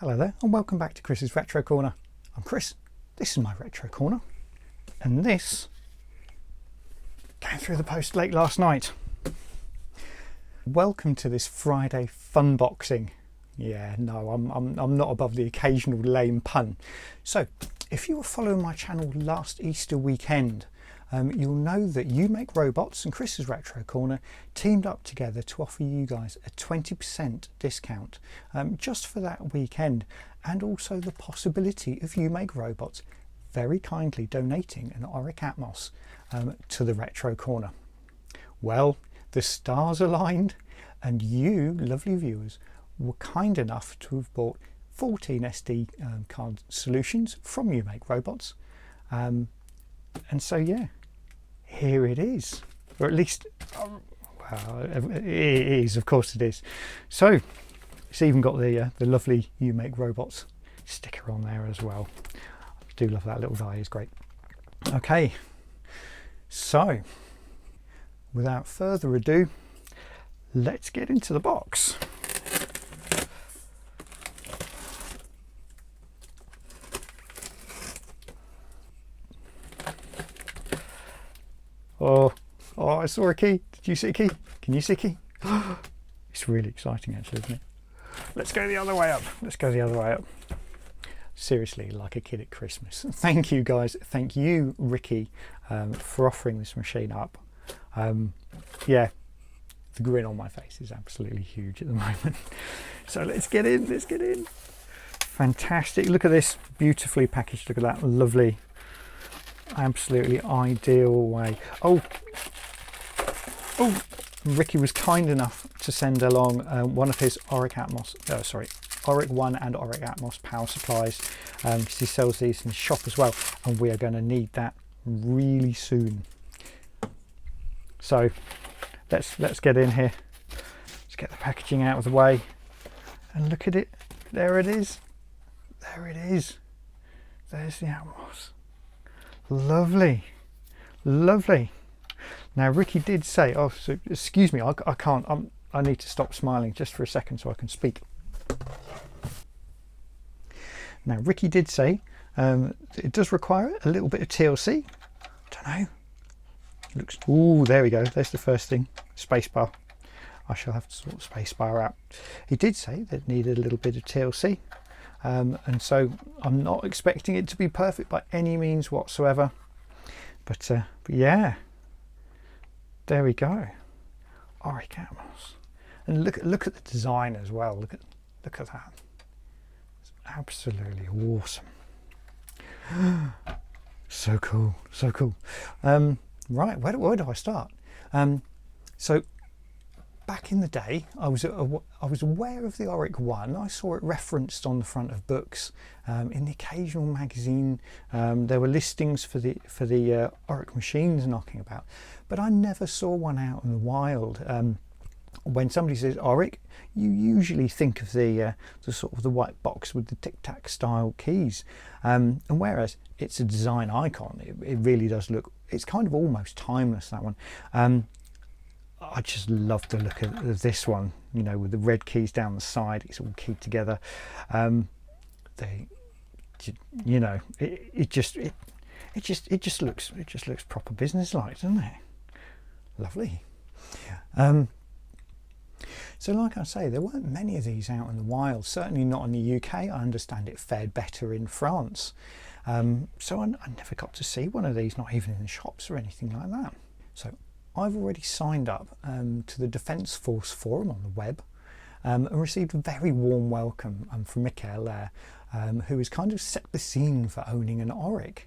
Hello there and welcome back to Chris's Retro Corner. I'm Chris, this is my Retro Corner, and this came through the post late last night. Welcome to this Friday fun boxing. Yeah, no, I'm not above the occasional lame pun. So, if you were following my channel last Easter weekend, you'll know that You Make Robots and Chris's Retro Corner teamed up together to offer you guys a 20% discount just for that weekend, and also the possibility of You Make Robots very kindly donating an Auric Atmos to the Retro Corner. Well, the stars aligned and you, lovely viewers, were kind enough to have bought 14 SD card solutions from You Make Robots. And so, yeah, here it is, or at least, well, it is, of course it is. So it's even got the lovely You Make Robots sticker on there as well. I do love that little die, it's great. Okay, so without further ado, let's get into the box. Oh, I saw a key. Did you see a key? Can you see a key? It's really exciting actually, isn't it? Let's go the other way up. Let's go the other way up. Seriously, like a kid at Christmas. Thank you guys. Thank you, Ricky, for offering this machine up. Yeah, the grin on my face is absolutely huge at the moment. So let's get in. Let's get in. Fantastic. Look at this. Beautifully packaged. Look at that. Lovely. Absolutely ideal way. Oh, Ricky was kind enough to send along one of his Auric One and Auric Atmos power supplies, because he sells these in his shop as well, and we are going to need that really soon. So let's get in here. Let's get the packaging out of the way and look at it. There it is. There it is. There's the Atmos. Lovely, lovely. Now Ricky did say, oh, so excuse me, I can't, I need to stop smiling just for a second so I can speak. Now Ricky did say it does require a little bit of TLC. Don't know. Looks, oh, there we go. There's the first thing, spacebar. I shall have to sort the spacebar out. He did say that it needed a little bit of TLC. And so I'm not expecting it to be perfect by any means whatsoever, but yeah, there we go. Auric Atmos, and look at the design as well. Look at that. It's absolutely awesome. So cool, so cool. Right, where do I start? So back in the day, I was aware of the Auric One. I saw it referenced on the front of books, in the occasional magazine. There were listings for the Auric machines knocking about, but I never saw one out in the wild. When somebody says Auric, you usually think of the sort of the white box with the tic-tac style keys, and whereas it's a design icon, it really does look. It's kind of almost timeless, that one. I just love the look of this one, you know, with the red keys down the side. It's all keyed together. You know, it just looks proper business-like, doesn't it? Lovely. So like I say, there weren't many of these out in the wild, certainly not in the UK. I understand it fared better in France. So I never got to see one of these, not even in the shops or anything like that. So I've already signed up to the Defence Force forum on the web, and received a very warm welcome from Mikhail there, who has kind of set the scene for owning an Auric.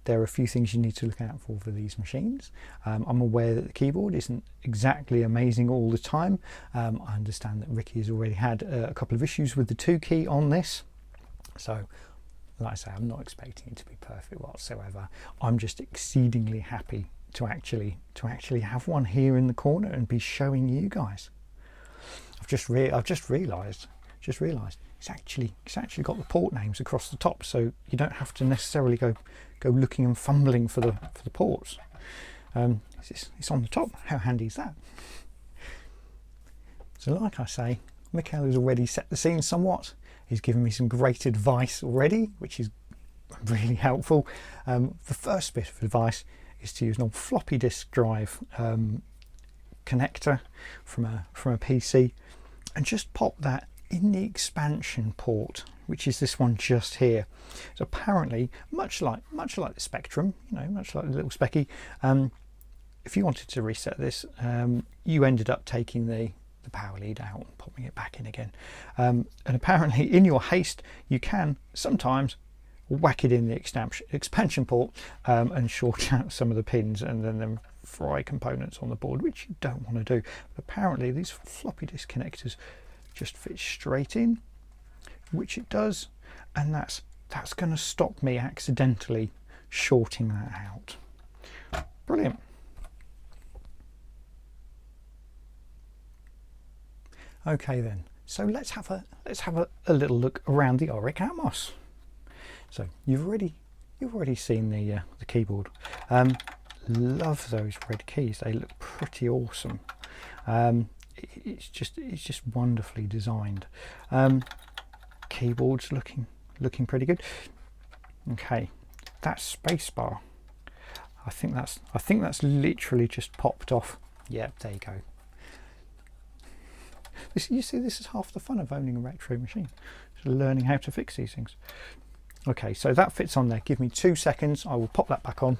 There are a few things you need to look out for these machines. I'm aware that the keyboard isn't exactly amazing all the time. I understand that Ricky has already had a couple of issues with the 2 key on this. So, like I say, I'm not expecting it to be perfect whatsoever. I'm just exceedingly happy to actually have one here in the corner and be showing you guys. I've just realised it's actually got the port names across the top, so you don't have to necessarily go looking and fumbling for the ports. It's on the top. How handy is that? So like I say, Mikhail has already set the scene somewhat, He's given me some great advice already, which is really helpful. The first bit of advice is to use an old floppy disk drive connector from a PC, and just pop that in the expansion port, which is this one just here. So apparently, much like the Spectrum, you know, much like the little Specky, if you wanted to reset this, you ended up taking the power lead out and popping it back in again. And apparently, in your haste, you can sometimes whack it in the expansion port and short out some of the pins, and then fry components on the board, which you don't want to do. But apparently these floppy disk connectors just fit straight in, which it does, and that's going to stop me accidentally shorting that out. Brilliant. Okay then, so let's have a little look around the Auric Atmos. So you've already seen the keyboard. Love those red keys, they look pretty awesome. It's just wonderfully designed. Keyboard's looking pretty good. Okay, that spacebar, I think that's literally just popped off. Yeah, there you go. You see, this is half the fun of owning a retro machine, just learning how to fix these things. Okay, so that fits on there. Give me 2 seconds, I will pop that back on.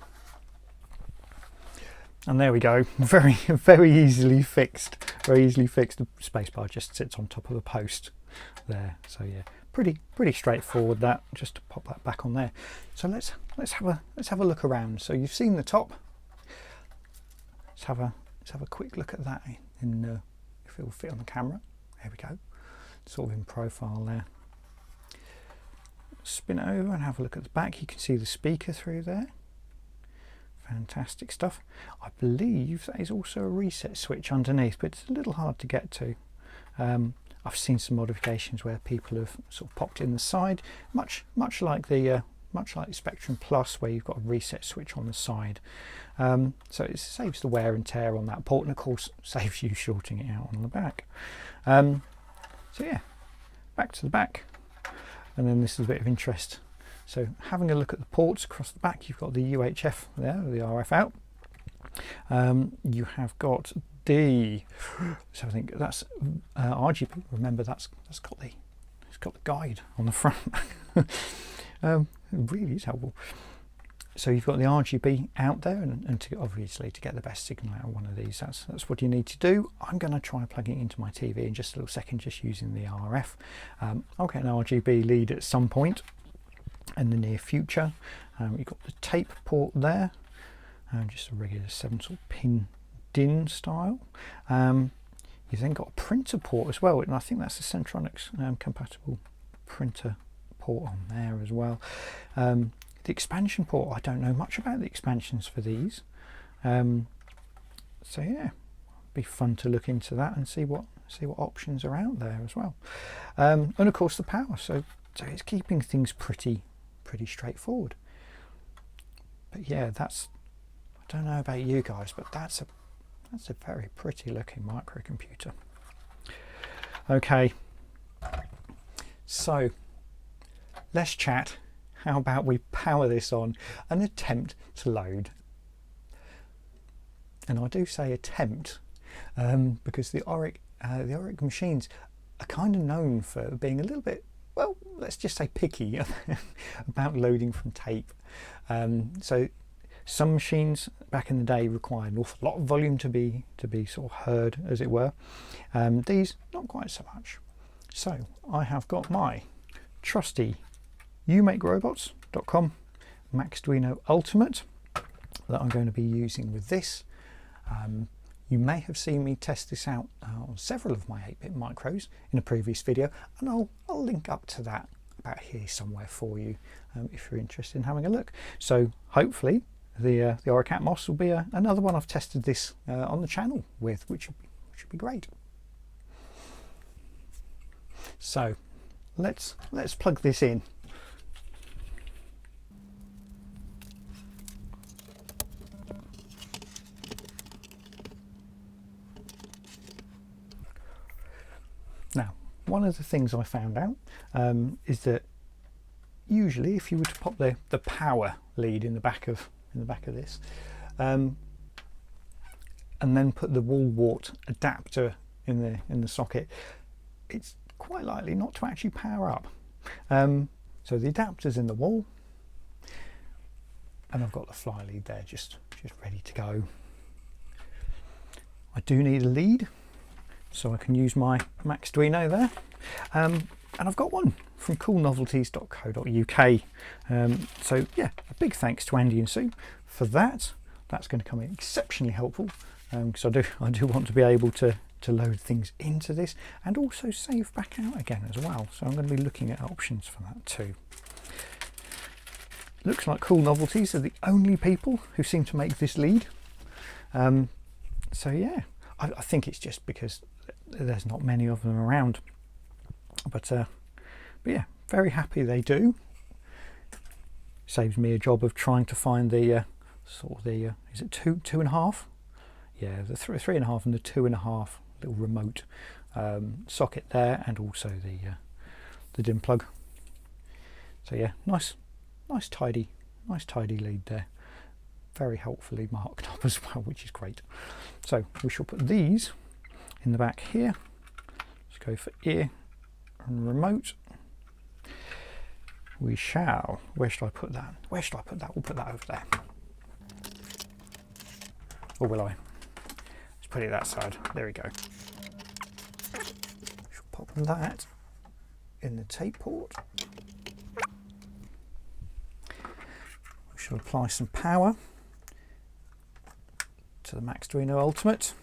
And there we go, very easily fixed. Very easily fixed. The spacebar just sits on top of a post there. So yeah, pretty straightforward that, just to pop that back on there. So let's have a look around. So you've seen the top. Let's have a quick look at that in if it will fit on the camera. There we go. Sort of in profile there. Spin it over and have a look at the back. You can see the speaker through there. Fantastic stuff. I believe that is also a reset switch underneath, but it's a little hard to get to. I've seen some modifications where people have sort of popped in the side, much like the Spectrum Plus, where you've got a reset switch on the side. So it saves the wear and tear on that port, and of course saves you shorting it out on the back. So yeah, back to the back, and then this is a bit of interest. So having a look at the ports across the back, you've got the UHF there, the RF out. You have got the, so I think that's RGB. Remember, that's got the guide on the front. It really is helpful. So you've got the RGB out there, and to obviously to get the best signal out of one of these, that's what you need to do. I'm going to try plugging it into my TV in just a little second, just using the RF. I'll get an RGB lead at some point in the near future. You've got the tape port there, just a regular 7-pin DIN style. You've then got a printer port as well, and I think that's the Centronics compatible printer port on there as well. The expansion port, I don't know much about the expansions for these, so yeah, be fun to look into that and see what options are out there as well. And of course the power, so it's keeping things pretty straightforward. But yeah, I don't know about you guys, but that's a very pretty looking microcomputer. Okay, so let's chat. How about we power this on and attempt to load? And I do say attempt because the Auric machines are kind of known for being a little bit, well, let's just say picky about loading from tape. So some machines back in the day required an awful lot of volume to be sort of heard, as it were. These not quite so much. So I have got my trusty umakerobots.com Maxduino Ultimate that I'm going to be using with this. You may have seen me test this out on several of my 8-bit micros in a previous video, and I'll link up to that about here somewhere for you if you're interested in having a look. So hopefully the Auric Atmos will be another one I've tested this on the channel with, which would be great. So let's plug this in. Now, one one of the things I found out is that usually if you were to pop the power lead in the back of this, and then put the wall wart adapter in the socket, it's quite likely not to actually power up. So the adapter's in the wall, and I've got the fly lead there just ready to go. I do need a lead, so I can use my Maxduino there, and I've got one from coolnovelties.co.uk. So yeah, a big thanks to Andy and Sue for that. That's going to come in exceptionally helpful, because I do want to be able to load things into this and also save back out again as well. So I'm going to be looking at options for that too. Looks like Cool Novelties are the only people who seem to make this lead. So yeah, I think it's just because there's not many of them around. But yeah, very happy they do. Saves me a job of trying to find the is it two and a half? Yeah, the three and a half and the 2.5 little remote socket there, and also the DIN plug. So yeah, nice tidy lead there. Very helpfully marked up as well, which is great. So we shall put these in the back here. Let's go for ear and remote. We shall. Where should I put that? Where should I put that? We'll put that over there. Or will I? Let's put it that side. There we go. Shall pop that in the tape port. We shall apply some power to the Maxduino Ultimate.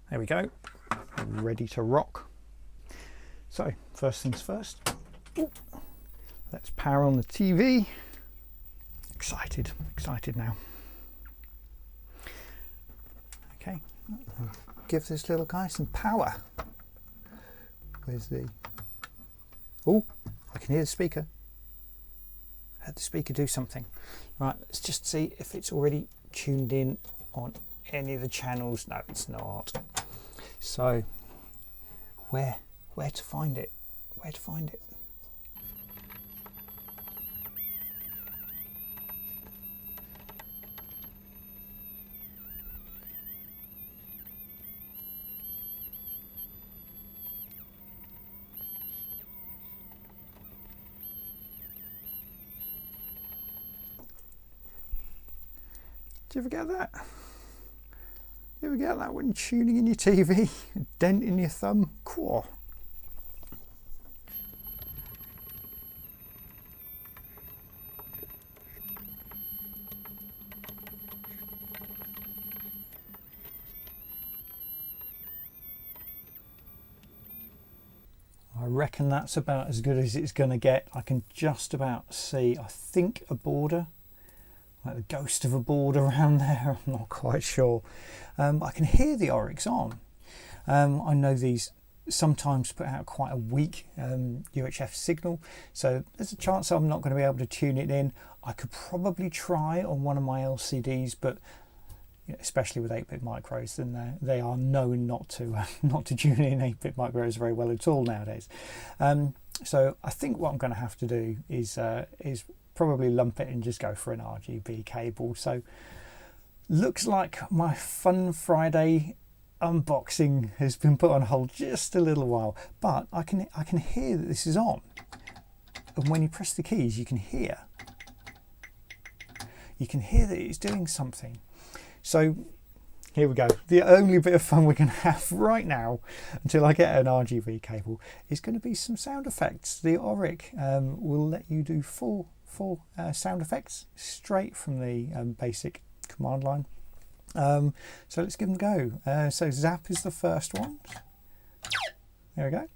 There we go. Ready to rock. So first things first. Let's power on the TV. Excited now. Okay, give this little guy some power. Where's the... Oh, I can hear the speaker. Had the speaker do something. Right, let's just see if it's already tuned in on any of the channels. No, it's not. So, where to find it? Where to find it? Do you ever get that? You ever get that when tuning in your TV? A dent in your thumb? Cool. I reckon that's about as good as it's going to get. I can just about see, I think, a border. Like the ghost of a board around there, I'm not quite sure. I can hear the Oryx on. I know these sometimes put out quite a weak UHF signal, so there's a chance I'm not going to be able to tune it in. I could probably try on one of my LCDs, but especially with 8-bit micros, then they are known not to tune in 8-bit micros very well at all nowadays. So I think what I'm going to have to do is probably lump it and just go for an RGB cable. So looks like my Fun Friday unboxing has been put on hold just a little while, but I can hear that this is on, and when you press the keys you can hear that it's doing something. So here we go. The only bit of fun we're going to have right now until I get an RGB cable is going to be some sound effects. The Auric will let you do four sound effects straight from the basic command line. So let's give them a go. So zap is the first one. There we go.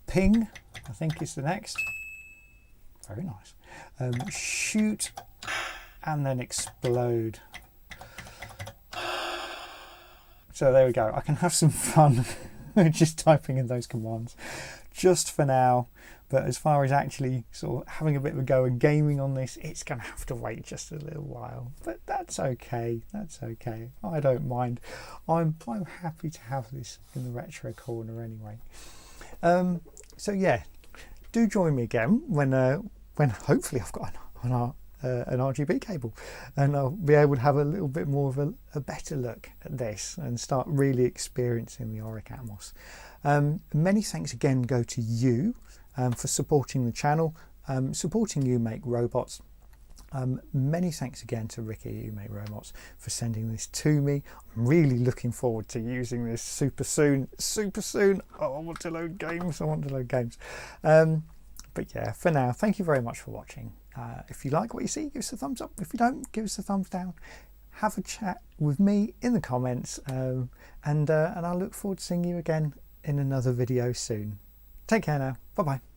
Ping, I think, is the next. Very nice. Shoot and then explode. So there we go. I can have some fun just typing in those commands just for now. But as far as actually sort of having a bit of a go and gaming on this, it's going to have to wait just a little while. But that's okay. That's okay. I don't mind. I'm happy to have this in the retro corner anyway. So yeah, do join me again when hopefully I've got an RGB cable, and I'll be able to have a little bit more of a better look at this and start really experiencing the Auric Atmos. Many thanks again go to you for supporting the channel, supporting You Make Robots. Many thanks again to Ricky at You Make Robots for sending this to me. I'm really looking forward to using this super soon. Oh, I want to load games. But yeah, for now, thank you very much for watching. If you like what you see, give us a thumbs up. If you don't, give us a thumbs down. Have a chat with me in the comments, and I look forward to seeing you again in another video soon. Take care now. Bye bye.